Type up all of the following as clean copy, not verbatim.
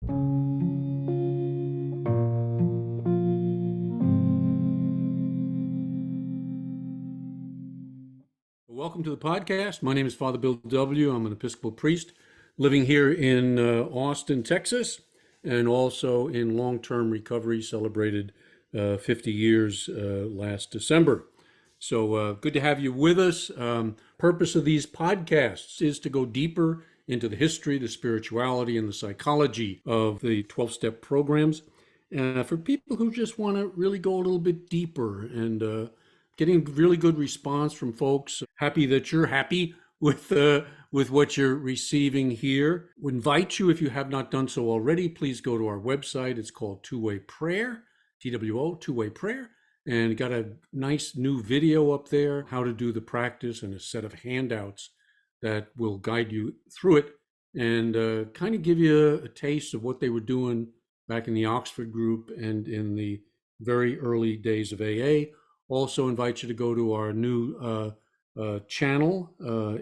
Welcome to the podcast. My name is Father Bill W. I'm an Episcopal priest living here in Austin, Texas, and also in long-term recovery. Celebrated 50 years last December. So good to have you with us. Purpose of these podcasts is to go deeper into the history, the spirituality, and the psychology of the 12-step programs. For people who just want to really go a little bit deeper and getting really good response from folks. Happy that you're happy with what you're receiving here. Would invite you, if you have not done so already, please go to our website. It's called Two-Way Prayer, TWO, Two-Way Prayer. And got a nice new video up there, how to do the practice, and a set of handouts that will guide you through it and kind of give you a taste of what they were doing back in the Oxford group and in the very early days of AA. Also invite you to go to our new channel.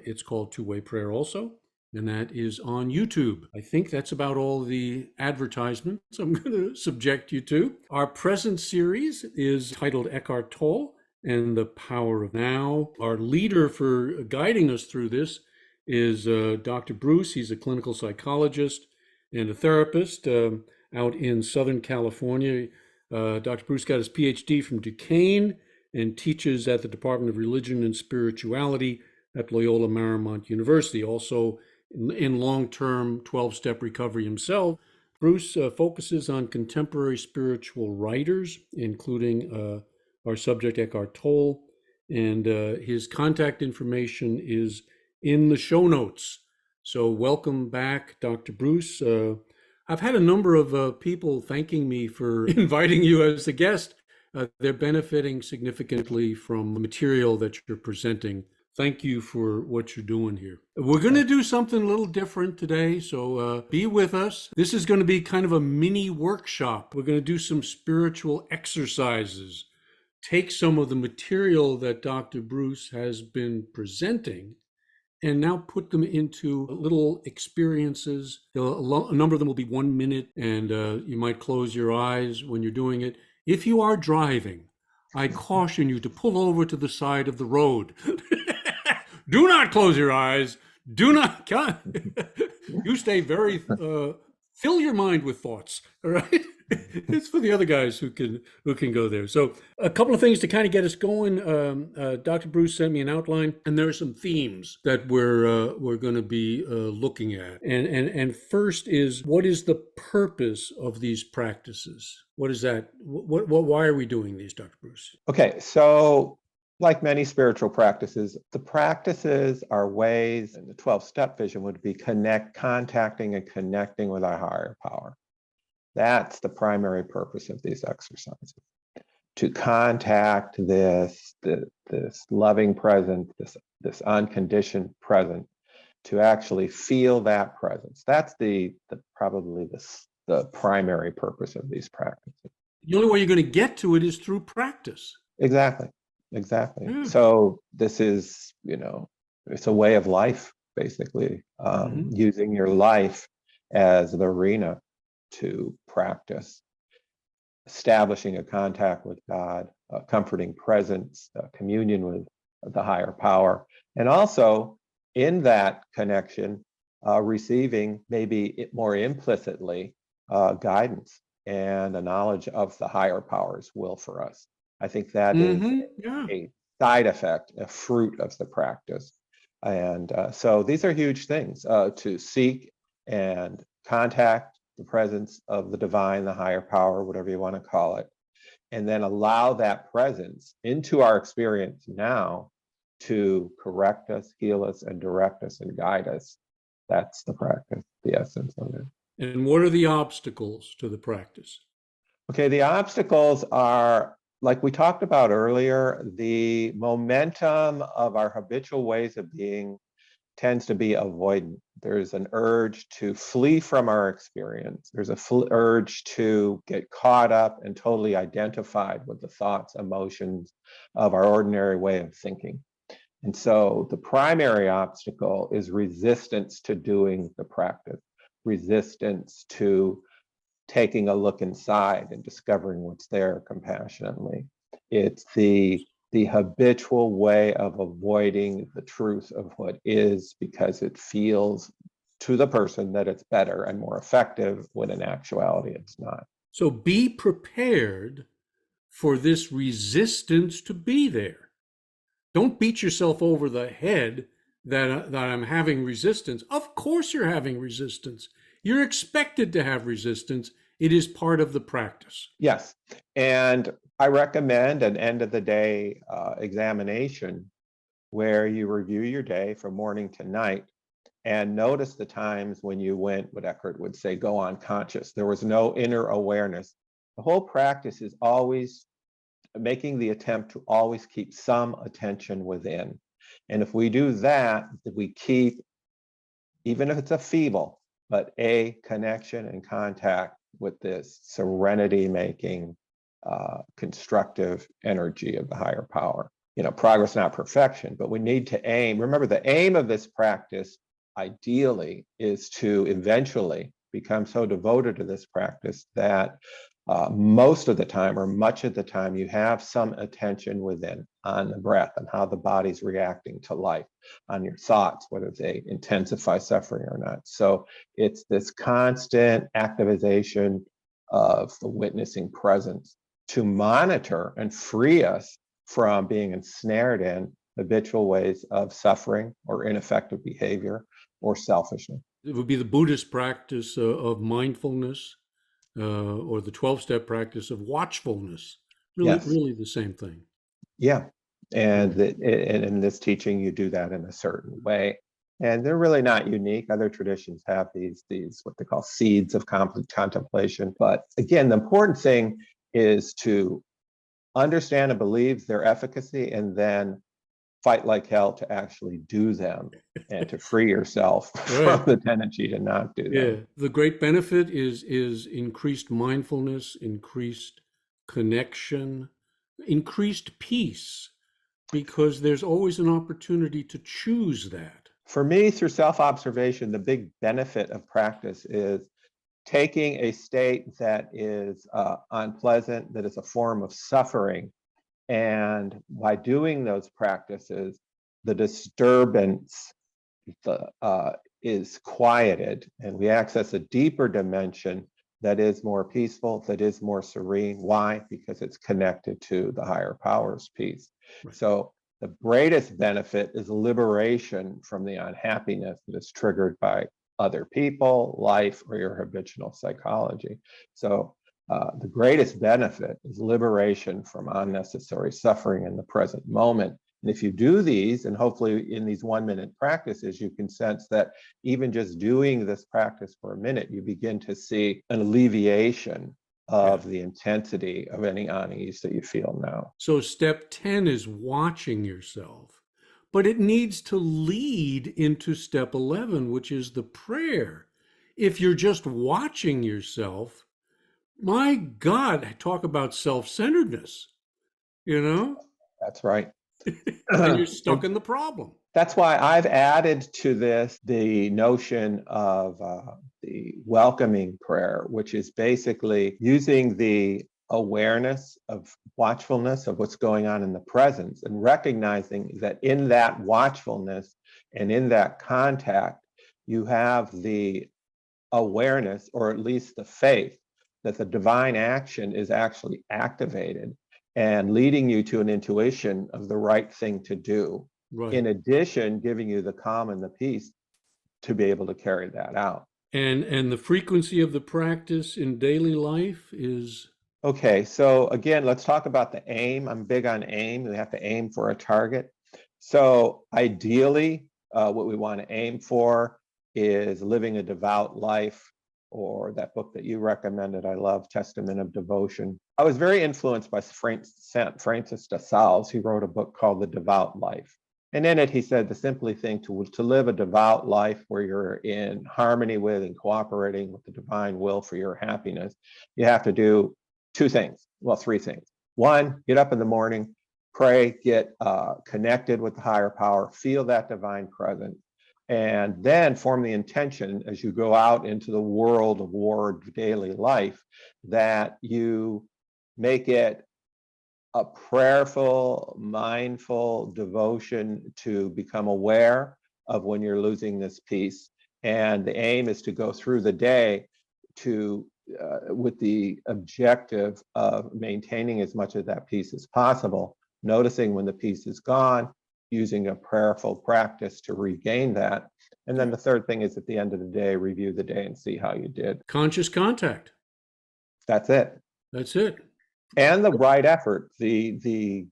It's called Two-Way Prayer also, and that is on YouTube. I think that's about all the advertisements I'm going to subject you to. Our present series is titled Eckhart Tolle and the Power of Now. Our leader for guiding us through this is Dr. Bruce. He's a clinical psychologist and a therapist out in Southern California. Dr. Bruce got his PhD from Duquesne and teaches at the Department of Religion and Spirituality at Loyola Marymount University. Also in long-term 12-step recovery himself. Bruce focuses on contemporary spiritual writers, including our subject Eckhart Tolle, and his contact information is in the show notes. So welcome back, Dr. Bruce. I've had a number of people thanking me for inviting you as a guest. They're benefiting significantly from the material that you're presenting. Thank you for what you're doing here. We're going to do something a little different today, so be with us. This is going to be kind of a mini workshop. We're going to do some spiritual exercises, take some of the material that Dr. Bruce has been presenting, and now put them into little experiences. A number of them will be 1 minute, and you might close your eyes when you're doing it. If you are driving, I caution you to pull over to the side of the road. Do not close your eyes. Do not, you stay very, fill your mind with thoughts, all right? It's for the other guys who can go there. So a couple of things to kind of get us going. Dr. Bruce sent me an outline, and there are some themes that we're going to be looking at. And first is, what is the purpose of these practices? What is that? Why are we doing these, Dr. Bruce? Okay, so like many spiritual practices, the practices are ways, and the 12-step vision would be contacting and connecting with our higher power. That's the primary purpose of these exercises, to contact this loving presence, this unconditioned presence, to actually feel that presence. That's probably the primary purpose of these practices. The only way you're going to get to it is through practice. Exactly. So this is, it's a way of life, basically, using your life as the arena to practice, establishing a contact with God, a comforting presence, a communion with the higher power, and also in that connection, receiving maybe more implicitly guidance and a knowledge of the higher power's will for us. I think that is a side effect, a fruit of the practice. And so these are huge things, to seek and contact the presence of the divine, the higher power, whatever you want to call it, and then allow that presence into our experience now to correct us, heal us, and direct us and guide us. That's the practice, the essence of it. And what are the obstacles to the practice? Okay, the obstacles are, like we talked about earlier, the momentum of our habitual ways of being tends to be avoidant. There's an urge to flee from our experience. There's a urge to get caught up and totally identified with the thoughts, emotions of our ordinary way of thinking. And so the primary obstacle is resistance to doing the practice, resistance to taking a look inside and discovering what's there compassionately. It's the habitual way of avoiding the truth of what is because it feels to the person that it's better and more effective when in actuality it's not. So be prepared for this resistance to be there. Don't beat yourself over the head that I'm having resistance. Of course you're having resistance. You're expected to have resistance. It is part of the practice. Yes. And I recommend an end of the day examination where you review your day from morning to night and notice the times when you went, what Eckhart would say, go unconscious. There was no inner awareness. The whole practice is always making the attempt to always keep some attention within. And if we do that, we keep, even if it's a feeble, but a connection and contact with this serenity making, constructive energy of the higher power. You know, progress, not perfection, but we need to aim. Remember, the aim of this practice, ideally, is to eventually become so devoted to this practice that most of the time, or much of the time, you have some attention within on the breath and how the body's reacting to life, on your thoughts, whether they intensify suffering or not. So it's this constant activization of the witnessing presence to monitor and free us from being ensnared in habitual ways of suffering or ineffective behavior or selfishness. It would be the Buddhist practice of mindfulness, or the 12-step practice of watchfulness. Really, Yes. really the same thing. Yeah. And in this teaching, you do that in a certain way. And they're really not unique. Other traditions have these what they call seeds of contemplation. But again, the important thing is to understand and believe their efficacy and then fight like hell to actually do them and to free yourself Right. from the tendency to not do them. Yeah. The great benefit is increased mindfulness, increased connection, increased peace, because there's always an opportunity to choose that. For me, through self-observation, the big benefit of practice is taking a state that is unpleasant, that is a form of suffering, and by doing those practices, the disturbance is quieted, and we access a deeper dimension that is more peaceful, that is more serene. Why? Because it's connected to the higher powers piece. Right. So the greatest benefit is liberation from the unhappiness that is triggered by other people, life, or your habitual psychology. So the greatest benefit is liberation from unnecessary suffering in the present moment. And if you do these, and hopefully in these 1-minute practices, you can sense that even just doing this practice for a minute, you begin to see an alleviation of the intensity of any unease that you feel now. So step 10 is watching yourself, but it needs to lead into step 11, which is the prayer. If you're just watching yourself, my God, talk about self-centeredness, you know? That's right. And you're stuck in the problem. That's why I've added to this the notion of the welcoming prayer, which is basically using the awareness of watchfulness of what's going on in the present and recognizing that in that watchfulness and in that contact, you have the awareness, or at least the faith, that the divine action is actually activated and leading you to an intuition of the right thing to do. Right. In addition, giving you the calm and the peace to be able to carry that out. And the frequency of the practice in daily life is? Okay, so again, let's talk about the aim. I'm big on aim. We have to aim for a target. So ideally, what we want to aim for is living a devout life, or that book that you recommended, I love, Testament of Devotion. I was very influenced by Francis de Sales. He wrote a book called The Devout Life. And in it, he said the simply thing to live a devout life where you're in harmony with and cooperating with the divine will for your happiness, you have to do 2 things, well, 3 things. 1, get up in the morning, pray, get connected with the higher power, feel that divine presence, and then form the intention as you go out into the world of ward daily life that you make it a prayerful, mindful devotion to become aware of when you're losing this peace. And the aim is to go through the day to with the objective of maintaining as much of that peace as possible, noticing when the peace is gone, using a prayerful practice to regain that. And then the third thing is at the end of the day, review the day and see how you did. Conscious contact. That's it. That's it. And the right effort. The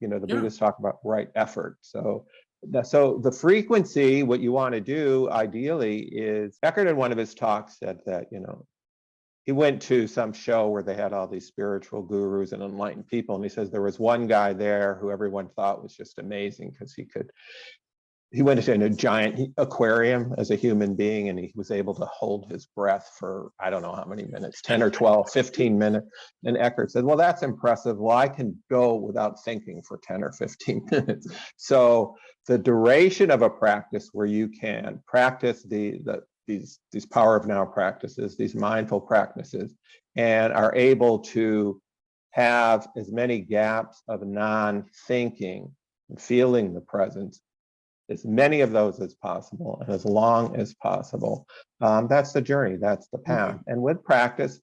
Buddhists talk about right effort. So the frequency, what you want to do ideally is, Eckhart in one of his talks said that, he went to some show where they had all these spiritual gurus and enlightened people. And he says there was one guy there who everyone thought was just amazing because he went into a giant aquarium as a human being, and he was able to hold his breath for, I don't know how many minutes, 10 or 12, 15 minutes. And Eckhart said, well, that's impressive. Well, I can go without thinking for 10 or 15 minutes. So the duration of a practice where you can practice these power of now practices, these mindful practices, and are able to have as many gaps of non-thinking and feeling the presence, as many of those as possible and as long as possible. That's the journey, that's the path. Mm-hmm. And with practice,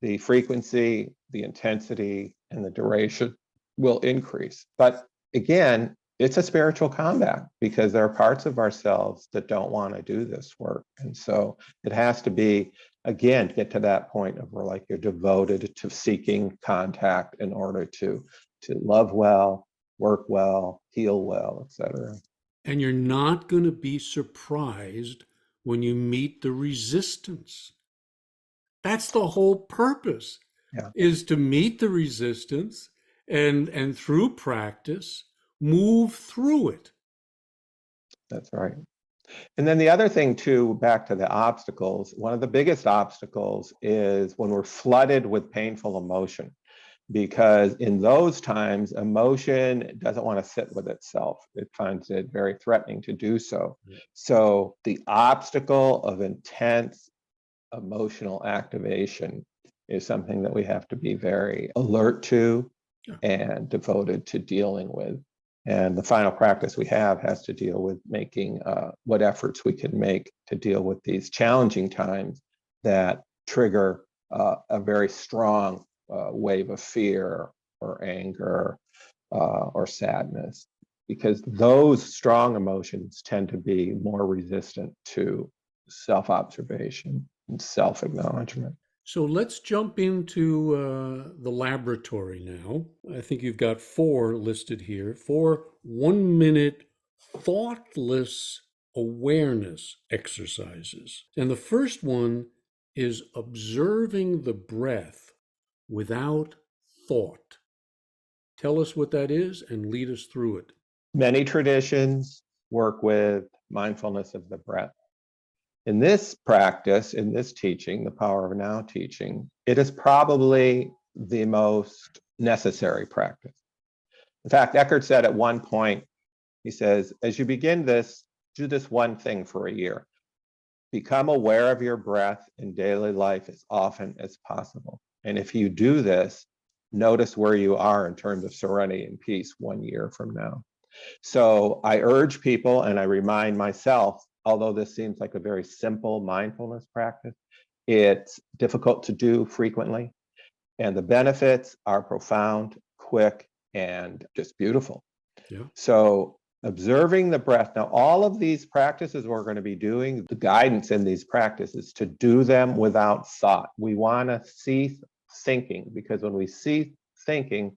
the frequency, the intensity, and the duration will increase. But again, it's a spiritual combat because there are parts of ourselves that don't want to do this work. And so it has to be, again, get to that point of where you're devoted to seeking contact in order to love well, work well, heal well, etc. And you're not going to be surprised when you meet the resistance. That's the whole purpose, is to meet the resistance and through practice, move through it. That's right. And then the other thing too, back to the obstacles, one of the biggest obstacles is when we're flooded with painful emotion, because in those times, emotion doesn't want to sit with itself. It finds it very threatening to do so. So the obstacle of intense emotional activation is something that we have to be very alert to and devoted to dealing with. And the final practice we have has to deal with making what efforts we can make to deal with these challenging times that trigger a very strong wave of fear or anger or sadness, because those strong emotions tend to be more resistant to self-observation and self-acknowledgement. So let's jump into the laboratory now. I think you've got 4 listed here. 4 1-minute thoughtless awareness exercises. And the first one is observing the breath without thought. Tell us what that is and lead us through it. Many traditions work with mindfulness of the breath. In this practice, in this teaching, the Power of Now teaching, it is probably the most necessary practice. In fact, Eckhart said at one point, he says, as you begin this, do this one thing for a year. Become aware of your breath in daily life as often as possible. And if you do this, notice where you are in terms of serenity and peace 1 year from now. So I urge people, and I remind myself, although this seems like a very simple mindfulness practice, it's difficult to do frequently. And the benefits are profound, quick, and just beautiful. So observing the breath. Now, all of these practices we're going to be doing, the guidance in these practices to do them without thought. We want to cease thinking, because when we cease thinking,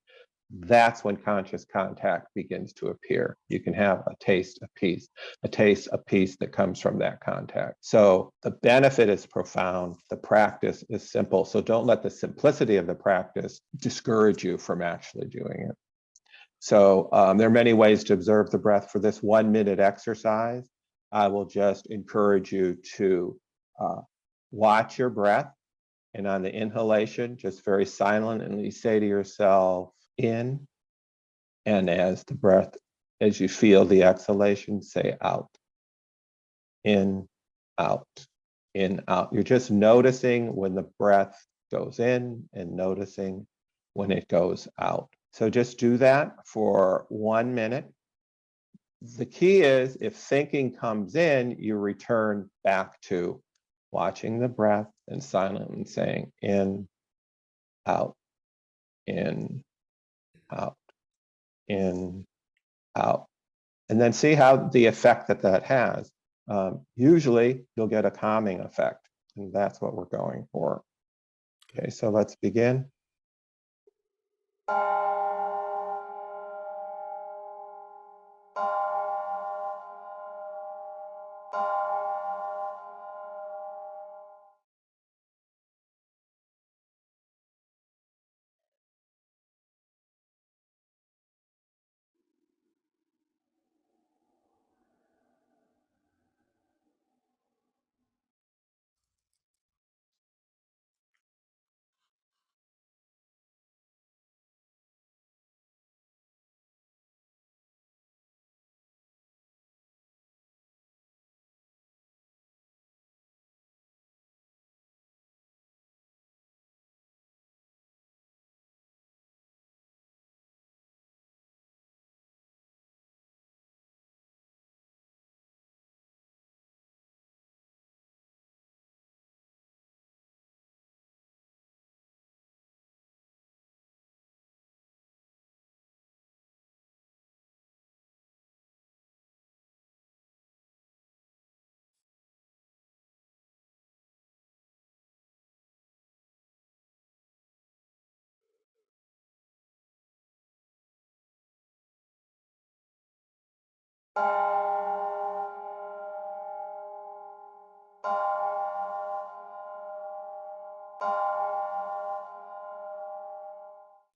that's when conscious contact begins to appear. You can have a taste of peace that comes from that contact. So the benefit is profound. The practice is simple. So don't let the simplicity of the practice discourage you from actually doing it. So there are many ways to observe the breath. For this 1-minute exercise, I will just encourage you to watch your breath. And on the inhalation, just very silently say to yourself, in, and as you feel the exhalation, say out. in, out, in, out. You're just noticing when the breath goes in and noticing when it goes out. So just do that for 1 minute. The key is if thinking comes in, you return back to watching the breath and silently saying in, out, in, out, in, out. And then see how the effect that has. Usually you'll get a calming effect, and that's what we're going for. Okay, so let's begin.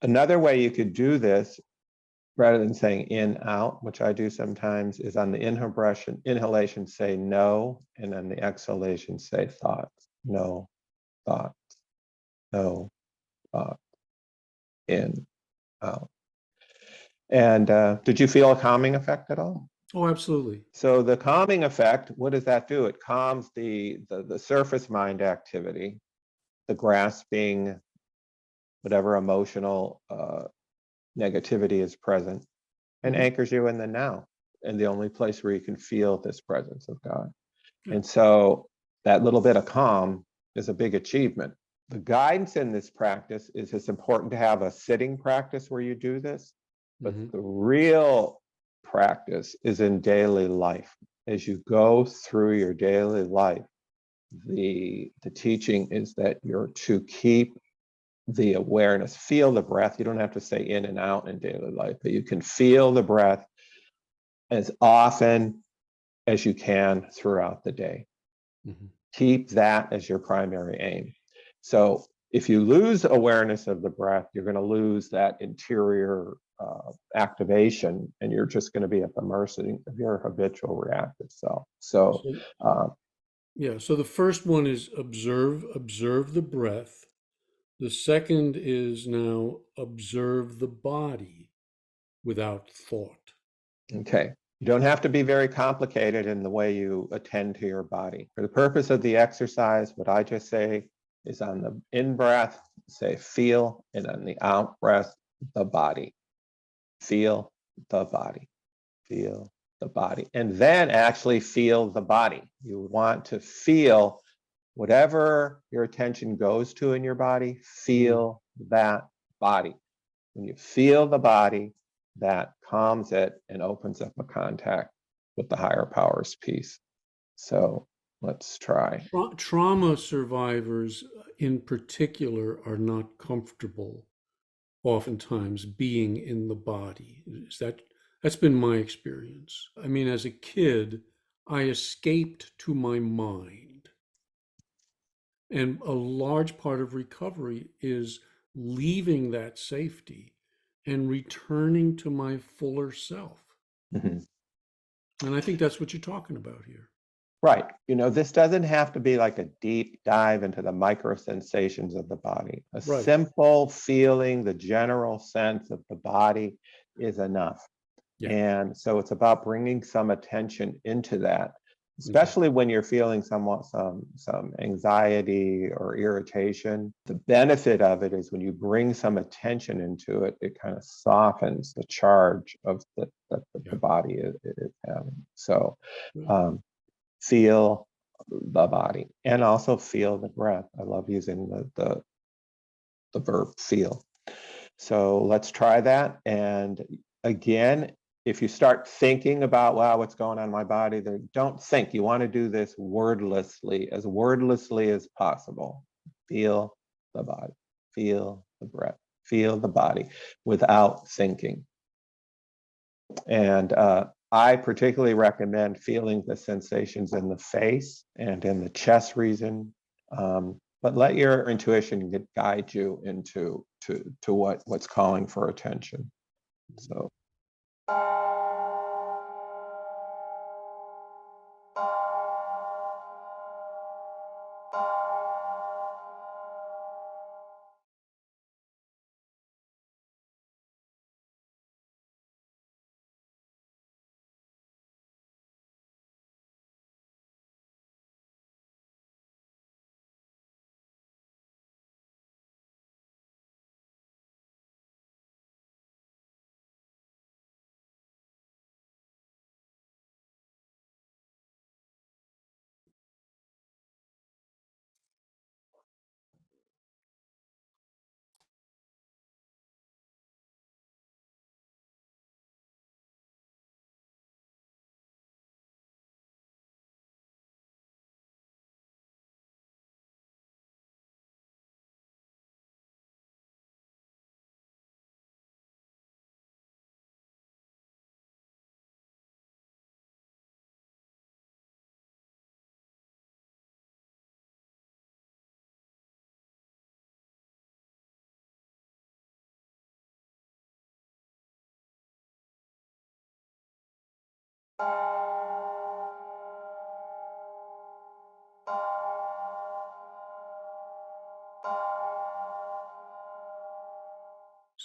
Another way you could do this, rather than saying in, out, which I do sometimes, is on the inhalation, say no, and on the exhalation, say thoughts. No, thoughts. No, thoughts. In, out. And did you feel a calming effect at all? Oh, absolutely. So the calming effect, what does that do? It calms the surface mind activity, the grasping, whatever emotional negativity is present, and anchors you in the now, and the only place where you can feel this presence of God. And so that little bit of calm is a big achievement. The guidance in this practice is it's important to have a sitting practice where you do this, but the real practice is in daily life. As you go through your daily life, the teaching is that you're to keep the awareness, feel the breath. You don't have to say in and out in daily life, but you can feel the breath as often as you can throughout the day. Keep that as your primary aim. So if you lose awareness of the breath, you're going to lose that interior activation, and you're just going to be at the mercy of your habitual reactive self. So yeah, so the first one is observe the breath. The second is now observe the body without thought. okay. You don't have to be very complicated in the way you attend to your body. For the purpose of the exercise, what I just say is on the in breath, say feel, and on the out breath, the body. Feel the body. Feel the body. And then actually feel the body. You want to feel whatever your attention goes to in your body, feel that body. When you feel the body, that calms it and opens up a contact with the higher powers piece. So let's try. Trauma survivors in particular are not comfortable oftentimes being in the body. That's been my experience. I mean, as a kid, I escaped to my mind. And a large part of recovery is leaving that safety and returning to my fuller self. And I think that's what you're talking about here. Right. You know, this doesn't have to be like a deep dive into the micro sensations of the body. A simple feeling, the general sense of the body is enough. Yeah. And so it's about bringing some attention into that. especially when you're feeling somewhat some anxiety or irritation. The benefit of it is when you bring some attention into it, it kind of softens the charge of that the body is having. So feel the body and also feel the breath. I love using the verb feel. So let's try that. And again, if you start thinking about, wow, what's going on in my body, then don't think. You want to do this wordlessly as possible. Feel the body, feel the breath, feel the body without thinking. And I particularly recommend feeling the sensations in the face and in the chest region, but let your intuition guide you into what's calling for attention. So.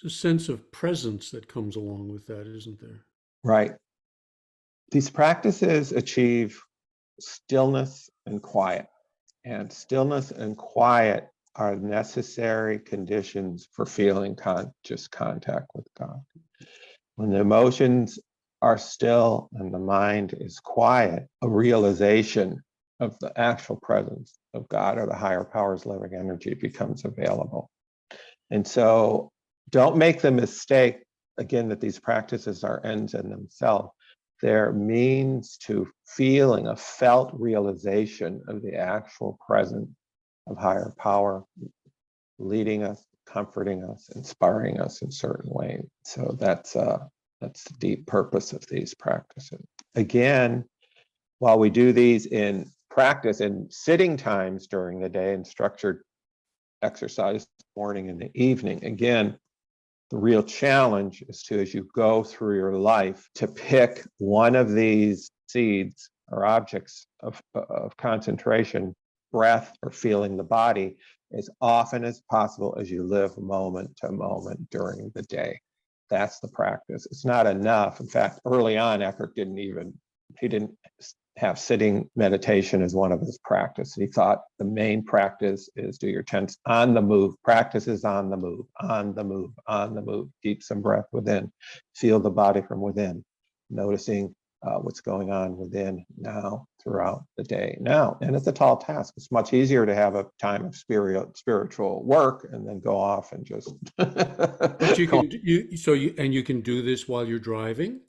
It's a sense of presence that comes along with that, isn't there? Right. These practices achieve stillness and quiet. And stillness and quiet are necessary conditions for feeling conscious contact with God. When the emotions are still and the mind is quiet, a realization of the actual presence of God or the higher powers living energy becomes available. And so don't make the mistake, again, that these practices are ends in themselves. They're means to feeling, a felt realization of the actual presence of higher power, leading us, comforting us, inspiring us in certain ways. So that's the deep purpose of these practices. Again, while we do these in practice in sitting times during the day and structured exercise morning and the evening, again, the real challenge is to, as you go through your life, to pick one of these seeds or objects of concentration, breath or feeling the body, as often as possible as you live moment to moment during the day. That's the practice. It's not enough. In fact, early on, Eckhart didn't have sitting meditation as one of his practices. He thought the main practice is do your 10 on the move. Practice is on the move, on the move, on the move. Keep some breath within. Feel the body from within, noticing what's going on within now throughout the day now. And it's a tall task. It's much easier to have a time of spiritual work and then go off and just. But you can do this while you're driving.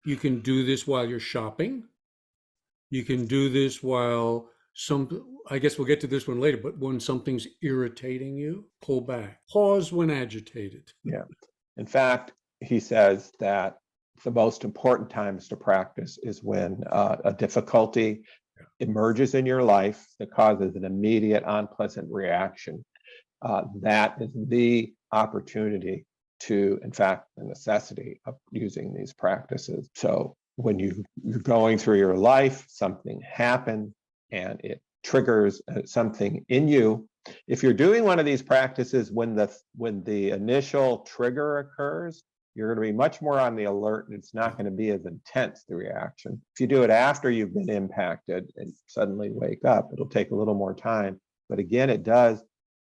You can do this while you're shopping. You can do this while I guess we'll get to this one later, but when something's irritating you, pull back. Pause when agitated. Yeah. In fact, he says that the most important times to practice is when a difficulty emerges in your life that causes an immediate unpleasant reaction. That is the opportunity to, in fact, the necessity of using these practices. So when you're going through your life, something happened and it triggers something in you. If you're doing one of these practices when the initial trigger occurs, you're going to be much more on the alert, and it's not going to be as intense, the reaction. If you do it after you've been impacted and suddenly wake up, it'll take a little more time. But again, it does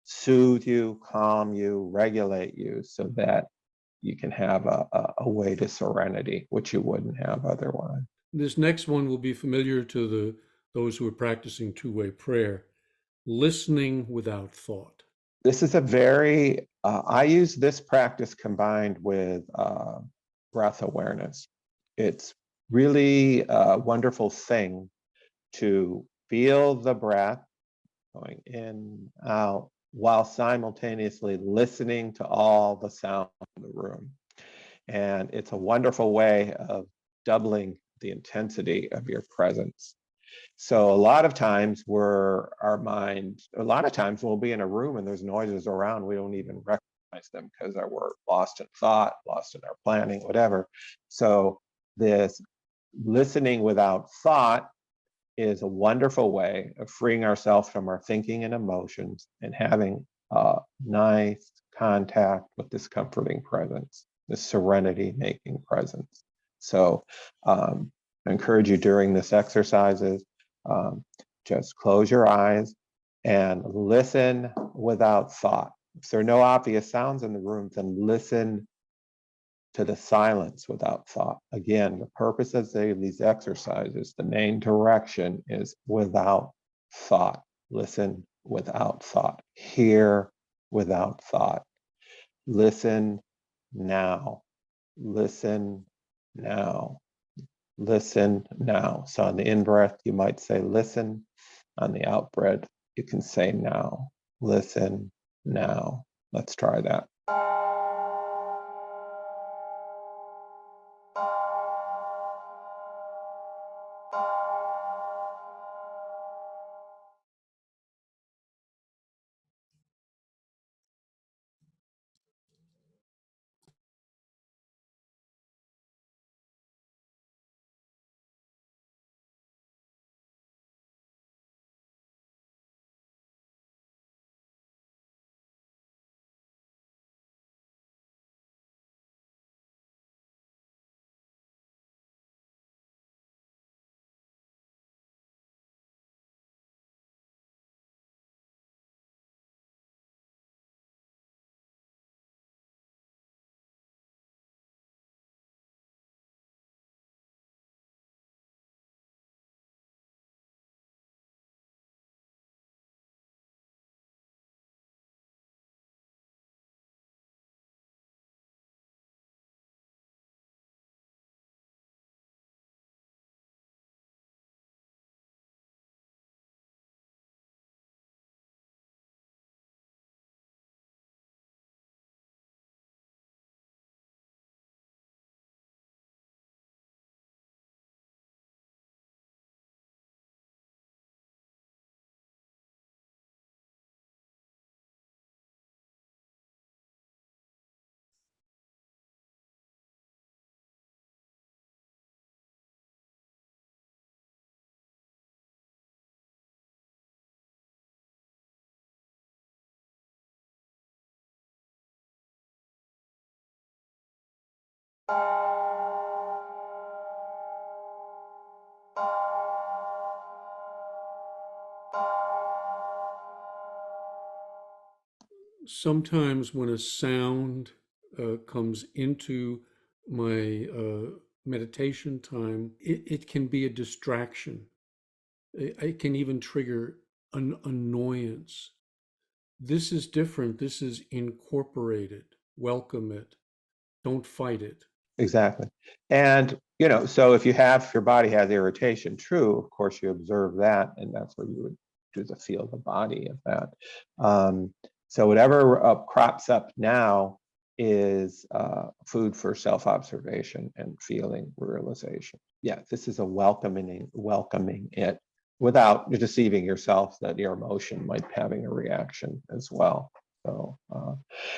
soothe you, calm you, regulate you so that you can have a way to serenity, which you wouldn't have otherwise. This next one will be familiar to those who are practicing two-way prayer: listening without thought. This is a very, I use this practice combined with breath awareness. It's really a wonderful thing to feel the breath going in, out, while simultaneously listening to all the sound in the room. And it's a wonderful way of doubling the intensity of your presence. So a lot of times we'll be in a room and there's noises around, we don't even recognize them because we're lost in thought, lost in our planning, whatever. So this listening without thought is a wonderful way of freeing ourselves from our thinking and emotions and having a nice contact with this comforting presence, this serenity making presence. So I encourage you during this exercises, just close your eyes and listen without thought. If there are no obvious sounds in the room, then listen to the silence without thought. Again, the purpose of these exercises, the main direction is without thought. Listen without thought. Hear without thought. Listen now. Listen now. Listen now. So on the in-breath, you might say listen. On the out-breath, you can say now. Listen now. Let's try that. Sometimes when a sound comes into my meditation time, it can be a distraction. It can even trigger an annoyance. This is different. This is incorporated. Welcome it. Don't fight it. Exactly. And, so if your body has irritation, true, of course, you observe that, and that's where you would do the feel the body of that. So whatever crops up now is food for self-observation and feeling realization. Yeah, this is a welcoming it without deceiving yourself that your emotion might be having a reaction as well. So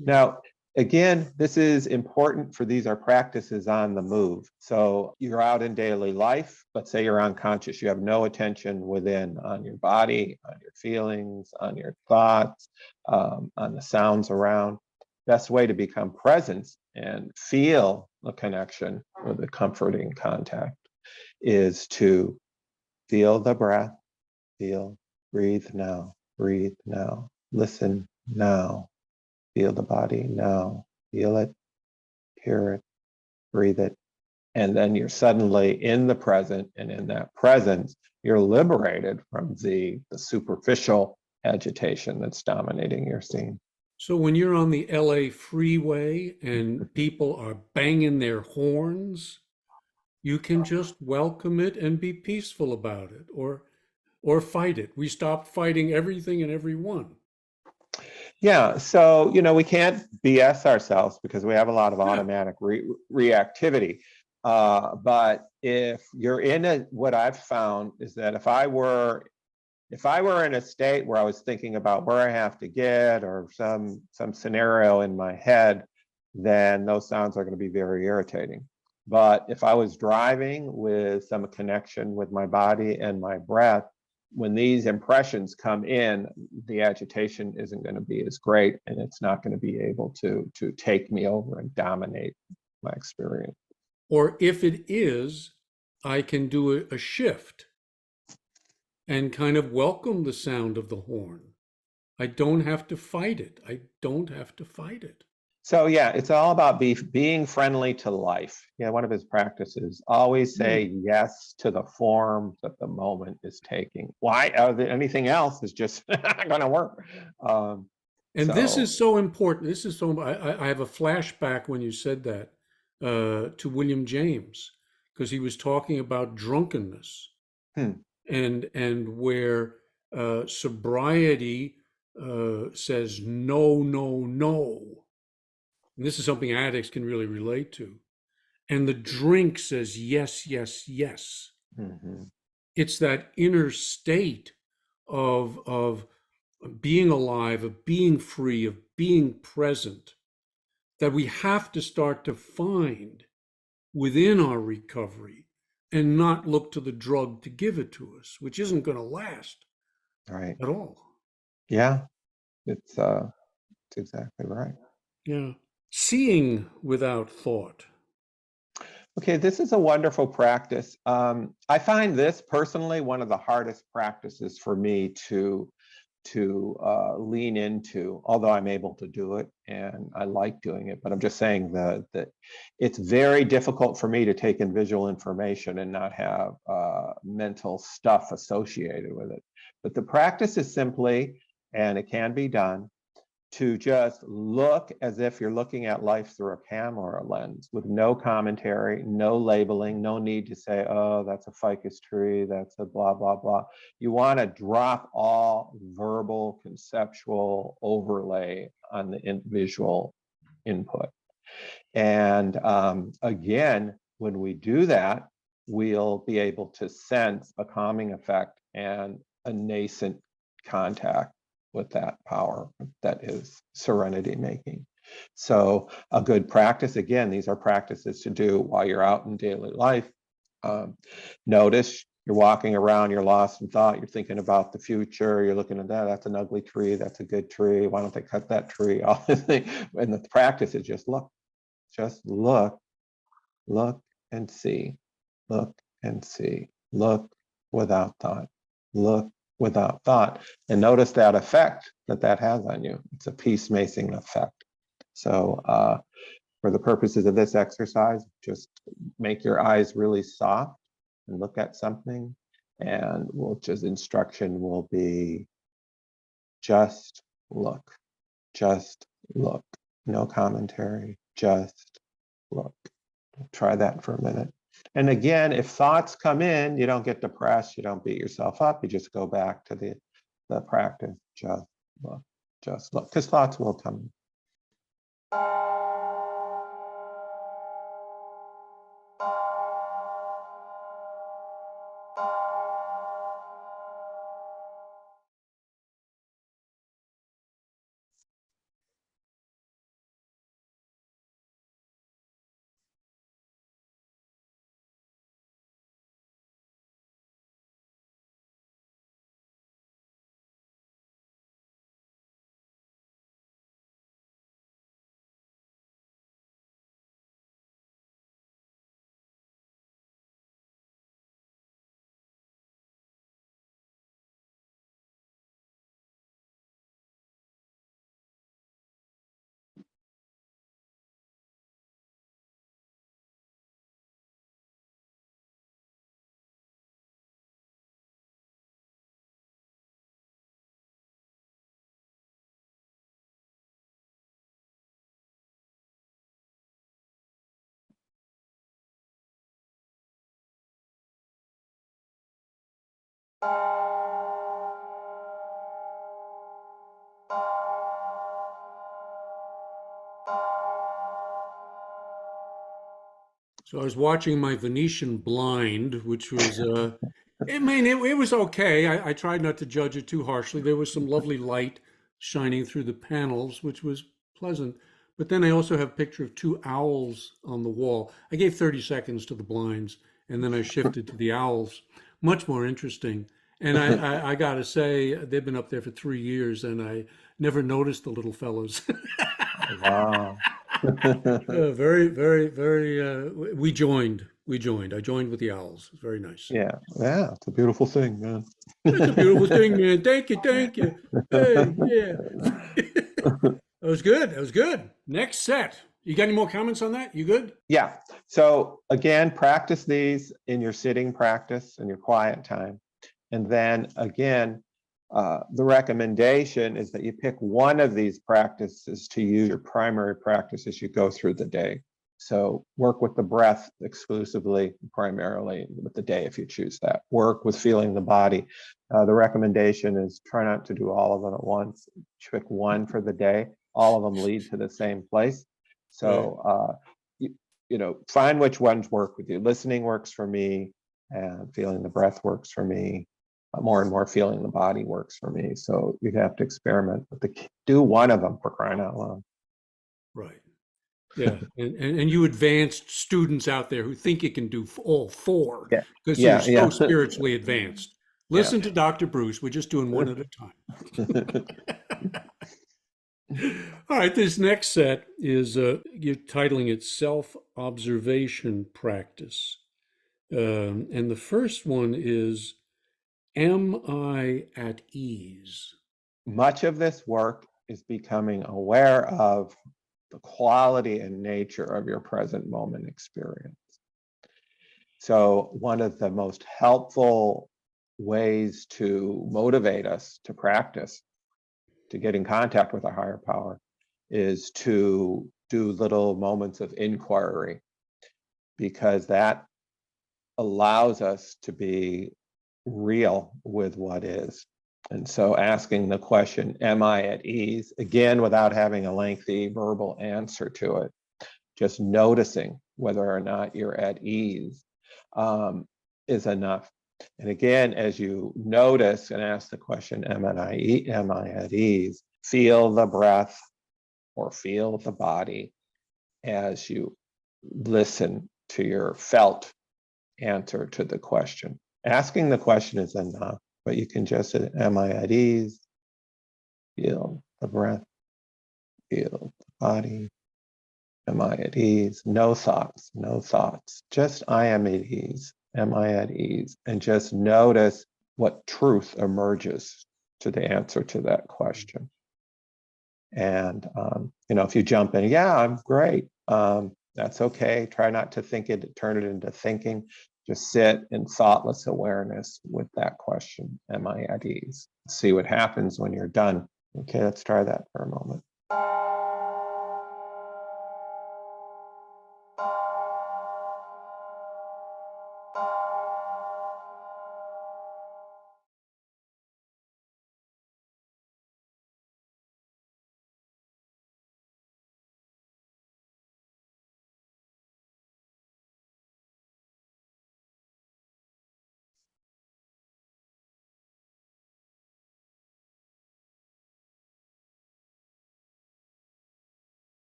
now, again, this is important for these are practices on the move. So you're out in daily life. Let's say you're unconscious. You have no attention within on your body, on your feelings, on your thoughts, on the sounds around. best way to become present and feel the connection or the comforting contact is to feel the breath, feel, breathe now, listen now, feel the body now, feel it, hear it, breathe it. And then you're suddenly in the present, and in that presence, you're liberated from the superficial agitation that's dominating your scene. So when you're on the LA freeway and people are banging their horns, you can just welcome it and be peaceful about it, or fight it. We stop fighting everything and everyone. Yeah, so we can't BS ourselves because we have a lot of Yeah. automatic reactivity. But if you're what I've found is that if I were in a state where I was thinking about where I have to get or some scenario in my head, then those sounds are going to be very irritating. But if I was driving with some connection with my body and my breath, when these impressions come in, the agitation isn't going to be as great, and it's not going to be able to take me over and dominate my experience. Or if it is, I can do a shift and kind of welcome the sound of the horn. I don't have to fight it. I don't have to fight it. So yeah, it's all about being friendly to life. Yeah, one of his practices, always say yes to the form that the moment is taking. Why? Anything else is just not going to work. And this is so important. This is so. I have a flashback when you said that to William James, because he was talking about drunkenness and where sobriety says no, no, no. And this is something addicts can really relate to. And the drink says yes, yes, yes. Mm-hmm. It's that inner state of being alive, of being free, of being present that we have to start to find within our recovery and not look to the drug to give it to us, which isn't going to last Right. at all. Yeah, it's exactly right. Yeah. Seeing without thought. Okay, this is a wonderful practice. I find this personally one of the hardest practices for me to lean into, although I'm able to do it and I like doing it. But I'm just saying that it's very difficult for me to take in visual information and not have mental stuff associated with it. But the practice is simply, and it can be done, to just look as if you're looking at life through a camera lens with no commentary, no labeling, no need to say, oh, that's a ficus tree, that's a blah, blah, blah. You want to drop all verbal, conceptual overlay on the visual input. And again, when we do that, we'll be able to sense a calming effect and a nascent contact with that power that is serenity making. So a good practice, again, these are practices to do while you're out in daily life. Notice you're walking around, you're lost in thought, you're thinking about the future, you're looking at that, that's an ugly tree, that's a good tree, why don't they cut that tree, all this thing. And the practice is just look and see, look and see, look without thought, look without thought, and notice that effect that has on you. It's a peacemaking effect. So for the purposes of this exercise, just make your eyes really soft and look at something, and instruction will be just look, no commentary, just look. Try that for a minute. And again, if thoughts come in, you don't get depressed, you don't beat yourself up, you just go back to the practice, just look, because thoughts will come. So I was watching my Venetian blind, which was, it was okay. I tried not to judge it too harshly. There was some lovely light shining through the panels, which was pleasant. But then I also have a picture of two owls on the wall. I gave 30 seconds to the blinds, and then I shifted to the owls. Much more interesting. And I got to say, they've been up there for 3 years, and I never noticed the little fellows. Wow. Very, very, very. We joined. We joined. I joined with the owls. It's very nice. Yeah, yeah, it's a beautiful thing, man. It's a beautiful thing, man. Thank you, thank you. Hey, yeah. That was good. That was good. Next set. You got any more comments on that? You good? Yeah. So again, practice these in your sitting practice and your quiet time. And then again, the recommendation is that you pick one of these practices to use your primary practice as you go through the day. So work with the breath exclusively, primarily with the day if you choose that. Work with feeling the body. The recommendation is try not to do all of them at once. Pick one for the day. All of them lead to the same place. So find which ones work with you. Listening works for me, and feeling the breath works for me. More and more feeling the body works for me. So you have to experiment, but do one of them, for crying out loud. Right. Yeah. And you advanced students out there who think you can do all four Yeah, because you're yeah, so yeah, spiritually advanced. yeah. Listen to Dr. Bruce. We're just doing one at a time. All right, this next set is you're titling it Self-Observation Practice. And the first one is, Am I at ease? Much of this work is becoming aware of the quality and nature of your present moment experience. So one of the most helpful ways to motivate us to practice, to get in contact with our higher power, is to do little moments of inquiry, because that allows us to be real with what is. And so asking the question, am I at ease? Again, without having a lengthy verbal answer to it, just noticing whether or not you're at ease is enough. And again, as you notice and ask the question, am I at ease? Feel the breath or feel the body as you listen to your felt answer to the question. Asking the question is enough, but you can just say, am I at ease? Feel the breath, feel the body. Am I at ease? No thoughts, no thoughts. Just I am at ease. Am I at ease? And just notice what truth emerges to the answer to that question. And, if you jump in, yeah, I'm great. That's okay. Try not to turn it into thinking. Just sit in thoughtless awareness with that question. Am I at ease? See what happens when you're done. Okay, let's try that for a moment.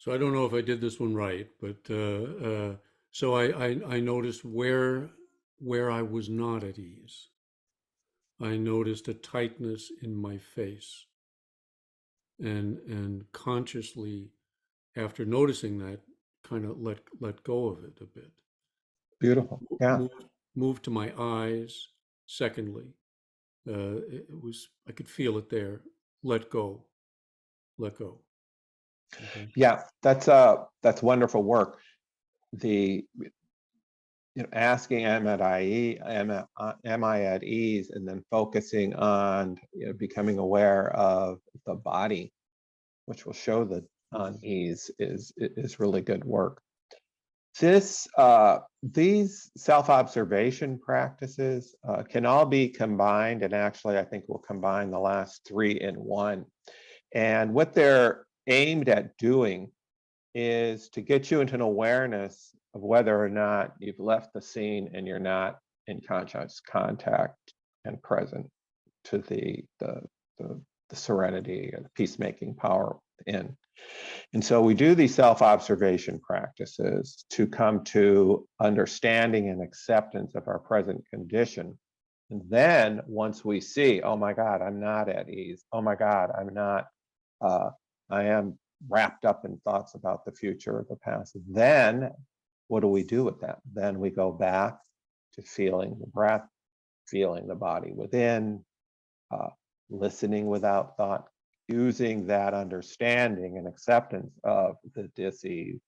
So I don't know if I did this one right, but so I noticed where I was not at ease. I noticed a tightness in my face, and consciously, after noticing that, kind of let go of it a bit. Beautiful. Yeah. Moved to my eyes. Secondly, it was, I could feel it there. Let go, let go. Okay. Yeah. That's wonderful work. The asking, am I at ease, and then focusing on becoming aware of the body, which will show the unease, is really good work. These self-observation practices can all be combined, and actually I think we'll combine the last three in one. And what they're aimed at doing is to get you into an awareness of whether or not you've left the scene and you're not in conscious contact and present to the serenity or the peacemaking power within. And so we do these self-observation practices to come to understanding and acceptance of our present condition. And then once we see, oh my God, I'm not at ease. Oh my God, I am wrapped up in thoughts about the future or the past. Then what do we do with that? Then we go back to feeling the breath, feeling the body within, uh, listening without thought, using that understanding and acceptance of the dis-ease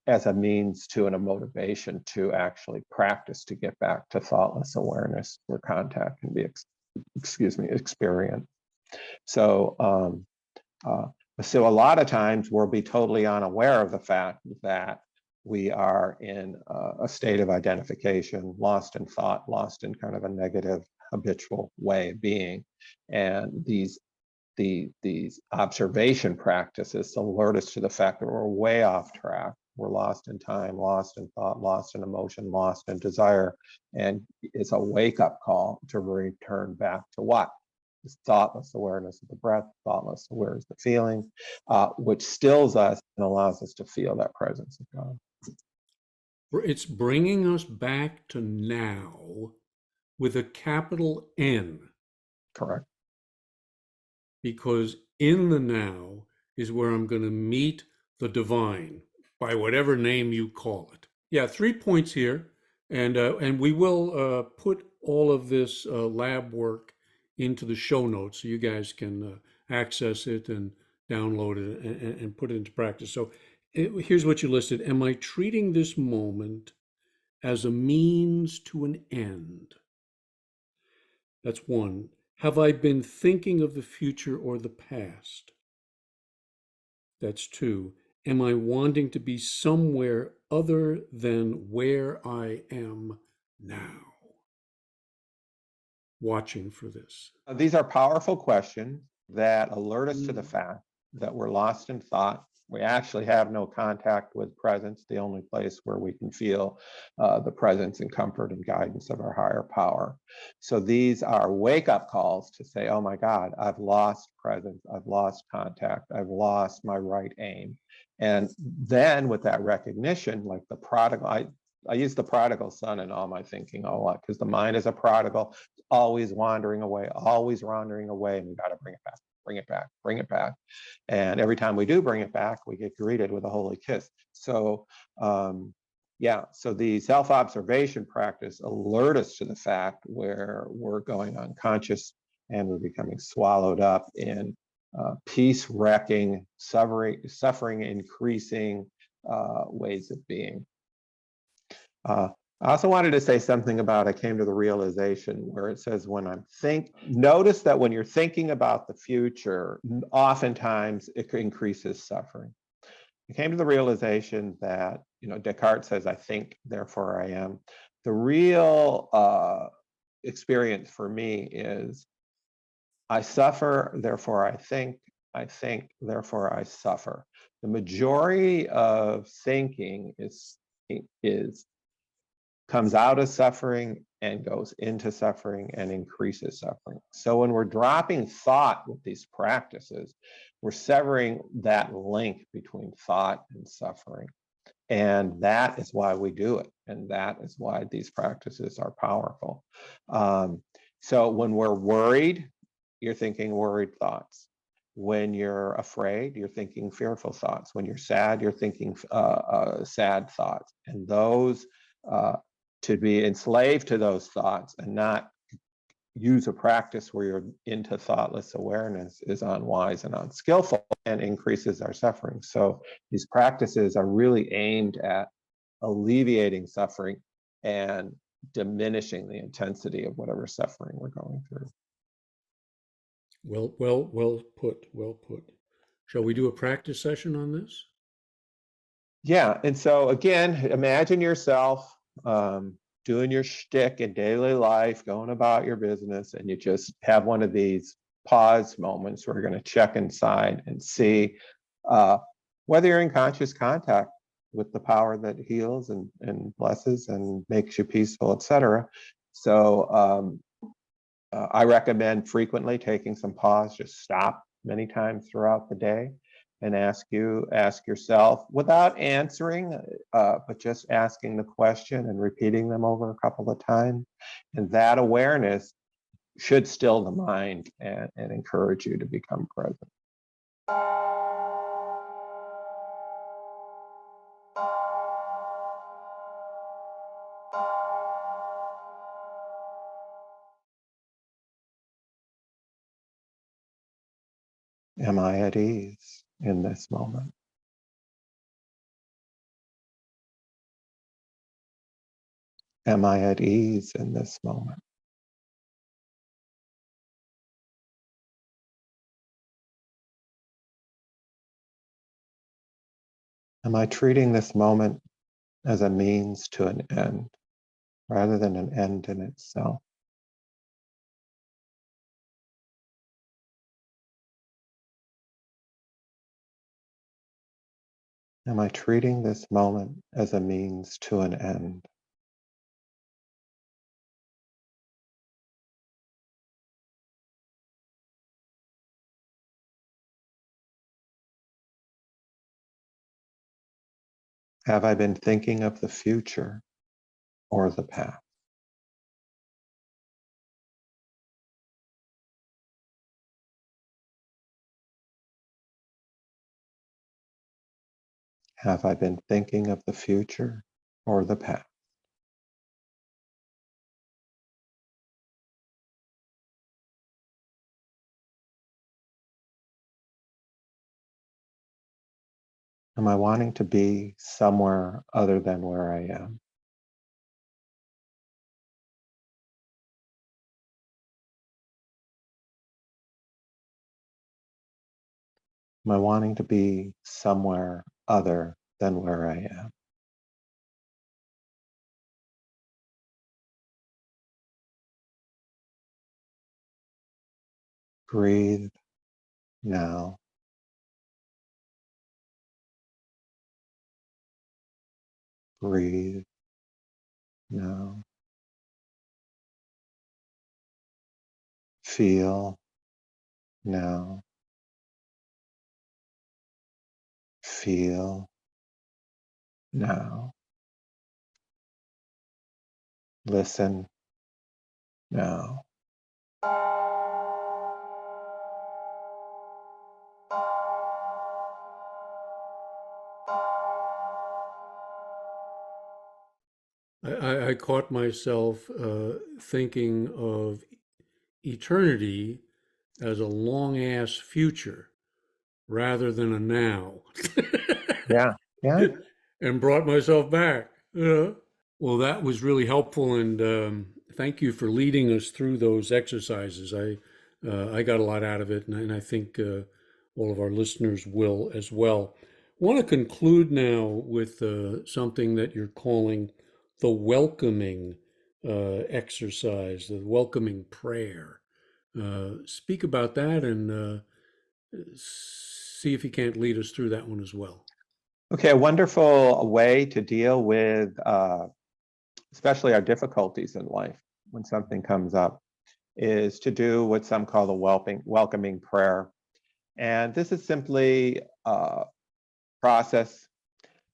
as a means to and a motivation to actually practice to get back to thoughtless awareness where contact can be, experienced. So, so a lot of times we'll be totally unaware of the fact that we are in a state of identification, lost in thought, lost in kind of a negative habitual way of being. And these observation practices alert us to the fact that we're way off track. We're lost in time, lost in thought, lost in emotion, lost in desire. And it's a wake-up call to return back to what? This thoughtless awareness of the breath, thoughtless awareness of the feeling, which stills us and allows us to feel that presence of God. It's bringing us back to now with a capital N. Correct. Because in the now is where I'm going to meet the divine, by whatever name you call it. Yeah, 3 points here, and we will put all of this lab work into the show notes so you guys can access it and download it and put it into practice. So here's what you listed. Am I treating this moment as a means to an end? That's one. Have I been thinking of the future or the past? That's two. Am I wanting to be somewhere other than where I am now? Watching for this. These are powerful questions that alert us to the fact that we're lost in thought. We actually have no contact with presence, the only place where we can feel the presence and comfort and guidance of our higher power. So these are wake-up calls to say, oh my God, I've lost presence, I've lost contact, I've lost my right aim. And then with that recognition, like the prodigal, I use the prodigal son in all my thinking a lot because the mind is a prodigal, always wandering away, and we got to bring it back, bring it back, bring it back. And every time we do bring it back, we get greeted with a holy kiss. So yeah, so the self-observation practice alert us to the fact where we're going unconscious and we're becoming swallowed up in peace-wrecking, suffering increasing ways of being. I also wanted to say something about, I came to the realization where it says notice that when you're thinking about the future, oftentimes it increases suffering. I came to the realization that, Descartes says, I think, therefore I am. The real experience for me is I suffer, therefore I think, therefore I suffer. The majority of thinking is comes out of suffering and goes into suffering and increases suffering. So when we're dropping thought with these practices, we're severing that link between thought and suffering. And that is why we do it. And that is why these practices are powerful. So when we're worried, you're thinking worried thoughts. When you're afraid, you're thinking fearful thoughts. When you're sad, you're thinking sad thoughts. And those, to be enslaved to those thoughts and not use a practice where you're into thoughtless awareness is unwise and unskillful and increases our suffering. So these practices are really aimed at alleviating suffering and diminishing the intensity of whatever suffering we're going through. Well put, well put. Shall we do a practice session on this? Yeah, and so again, imagine yourself doing your shtick in daily life, going about your business, and you just have one of these pause moments where you're going to check inside and see whether you're in conscious contact with the power that heals and blesses and makes you peaceful, etc. So I recommend frequently taking some pause, just stop many times throughout the day and ask yourself without answering, but just asking the question and repeating them over a couple of times. And that awareness should still the mind and encourage you to become present. Am I at ease in this moment? Am I at ease in this moment? Am I treating this moment as a means to an end rather than an end in itself? Am I treating this moment as a means to an end? Have I been thinking of the future or the past? Have I been thinking of the future or the past? Am I wanting to be somewhere other than where I am? Am I wanting to be somewhere other than where I am? Breathe now. Breathe now. Feel now. Feel now. Listen now. I caught myself thinking of eternity as a long ass future rather than a now. Yeah, yeah. And brought myself back. Well, that was really helpful, and thank you for leading us through those exercises. I got a lot out of it, and I think all of our listeners will as well. I want to conclude now with something that you're calling the welcoming exercise, the welcoming prayer. Speak about that and see if you can't lead us through that one as well. Okay, a wonderful way to deal with especially our difficulties in life when something comes up, is to do what some call the welcoming prayer. And this is simply a process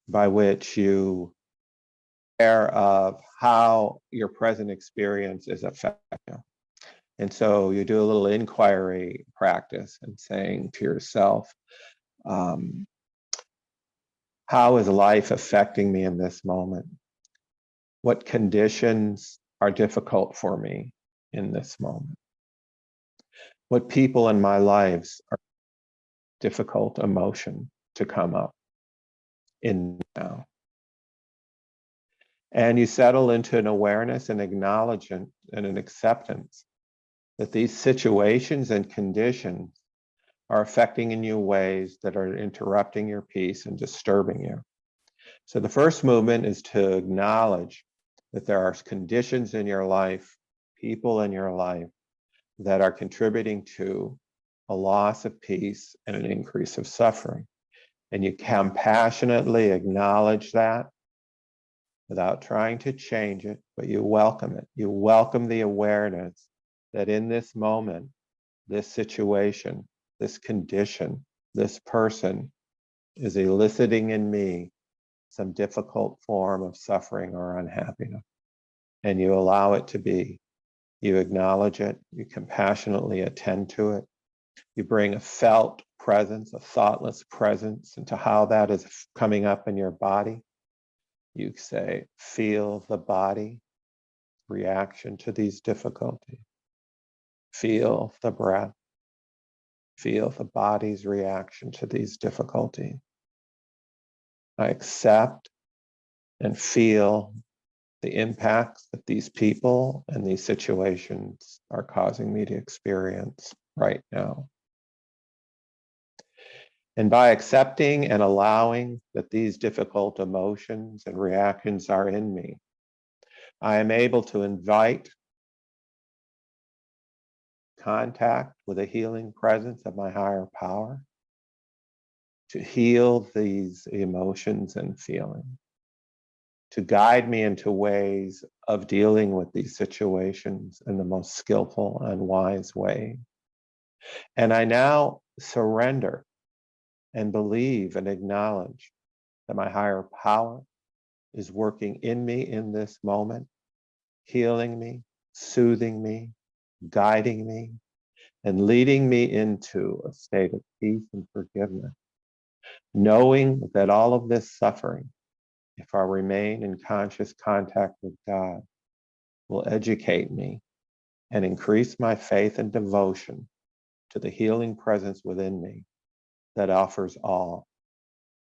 by which you aware of how your present experience is affecting you. And so you do a little inquiry practice and saying to yourself, how is life affecting me in this moment? What conditions are difficult for me in this moment? What people in my lives are difficult emotion to come up in now? And you settle into an awareness and acknowledgement and an acceptance that these situations and conditions are affecting in you ways that are interrupting your peace and disturbing you. So the first movement is to acknowledge that there are conditions in your life, people in your life that are contributing to a loss of peace and an increase of suffering. And you compassionately acknowledge that without trying to change it, but you welcome it. You welcome the awareness that in this moment, this situation, this condition, this person is eliciting in me some difficult form of suffering or unhappiness. And you allow it to be. You acknowledge it, you compassionately attend to it. You bring a felt presence, a thoughtless presence into how that is coming up in your body. You say, feel the body reaction to these difficulties. Feel the breath. Feel the body's reaction to these difficulties. I accept and feel the impacts that these people and these situations are causing me to experience right now. And by accepting and allowing that these difficult emotions and reactions are in me, I am able to invite contact with a healing presence of my higher power to heal these emotions and feelings, to guide me into ways of dealing with these situations in the most skillful and wise way. And I now surrender and believe and acknowledge that my higher power is working in me in this moment, healing me, soothing me, guiding me, and leading me into a state of peace and forgiveness, knowing that all of this suffering, if I remain in conscious contact with God, will educate me and increase my faith and devotion to the healing presence within me that offers all.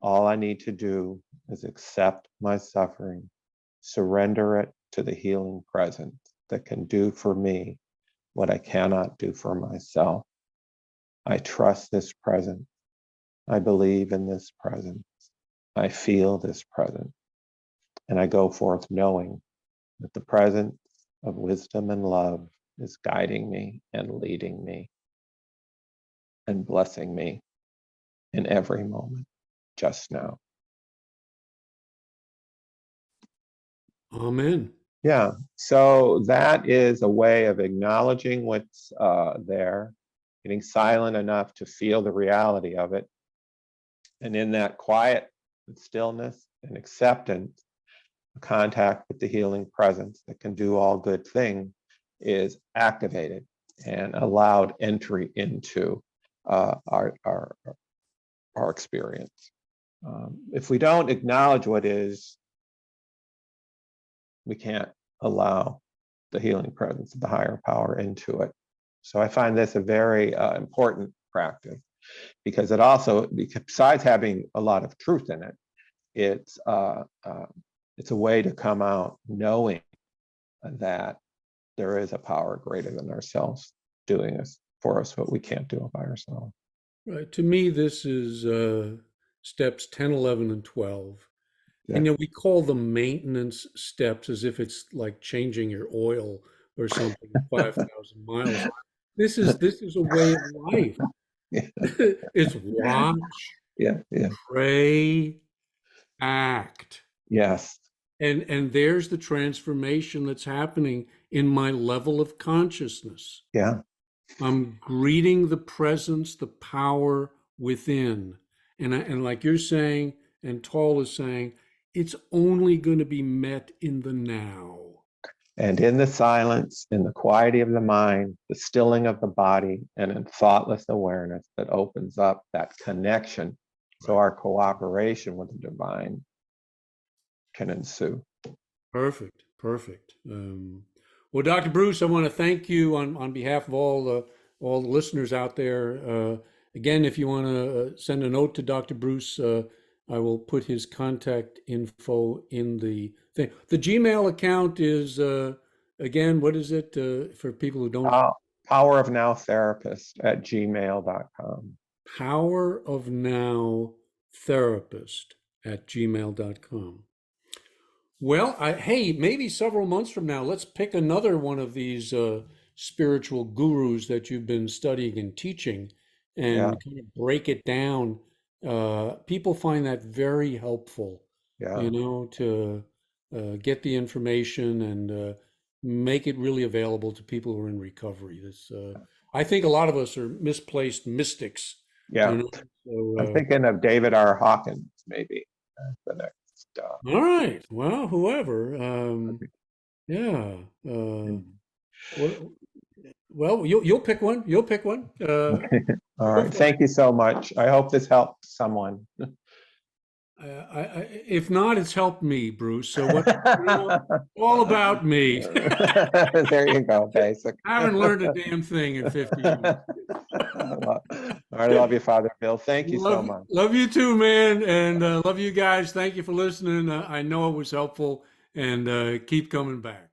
All I need to do is accept my suffering, surrender it to the healing presence that can do for me what I cannot do for myself. I trust this presence. I believe in this presence. I feel this presence. And I go forth knowing that the presence of wisdom and love is guiding me and leading me and blessing me in every moment just now. Amen. Yeah, so that is a way of acknowledging what's there, getting silent enough to feel the reality of it. And in that quiet and stillness and acceptance, contact with the healing presence that can do all good things is activated and allowed entry into our experience. If we don't acknowledge what is, we can't allow the healing presence of the higher power into it. So I find this a very important practice because it also, besides having a lot of truth in it, it's a way to come out knowing that there is a power greater than ourselves doing this for us what we can't do by ourselves. Right. To me, this is steps 10, 11, and 12. Yeah. And we call them maintenance steps as if it's like changing your oil or something at 5,000 miles. This is a way of life. Yeah. It's watch, Yeah. pray, act. Yes. And there's the transformation that's happening in my level of consciousness. Yeah. I'm greeting the presence, the power within. And like you're saying, and Tolle is saying, it's only going to be met in the now. And in the silence, in the quieting of the mind, the stilling of the body, and in thoughtless awareness that opens up that connection. So our cooperation with the divine can ensue. Perfect, perfect. Well, Dr. Bruce, I want to thank you on behalf of all the listeners out there. Again, if you want to send a note to Dr. Bruce, I will put his contact info in the thing. The Gmail account is, again, what is it for people who don't? Powerofnowtherapist@gmail.com. Powerofnowtherapist@gmail.com. Well, hey, maybe several months from now, let's pick another one of these spiritual gurus that you've been studying and teaching Yeah. and kind of break it down. People find that very helpful, Yeah. to get the information and make it really available to people who are in recovery. I think a lot of us are misplaced mystics. Yeah. So, I'm thinking of David R. Hawkins, maybe. The next. all right. Well, whoever. Yeah. Well, you'll pick one. You'll pick one. All right. Hopefully, Thank you so much. I hope this helped someone. if not, it's helped me, Bruce. So all about me. There you go, basic. I haven't learned a damn thing in 50 years. I love you, Father Bill. Thank you so Love, much. love you too, man, and love you guys. Thank you for listening. I know it was helpful, and keep coming back.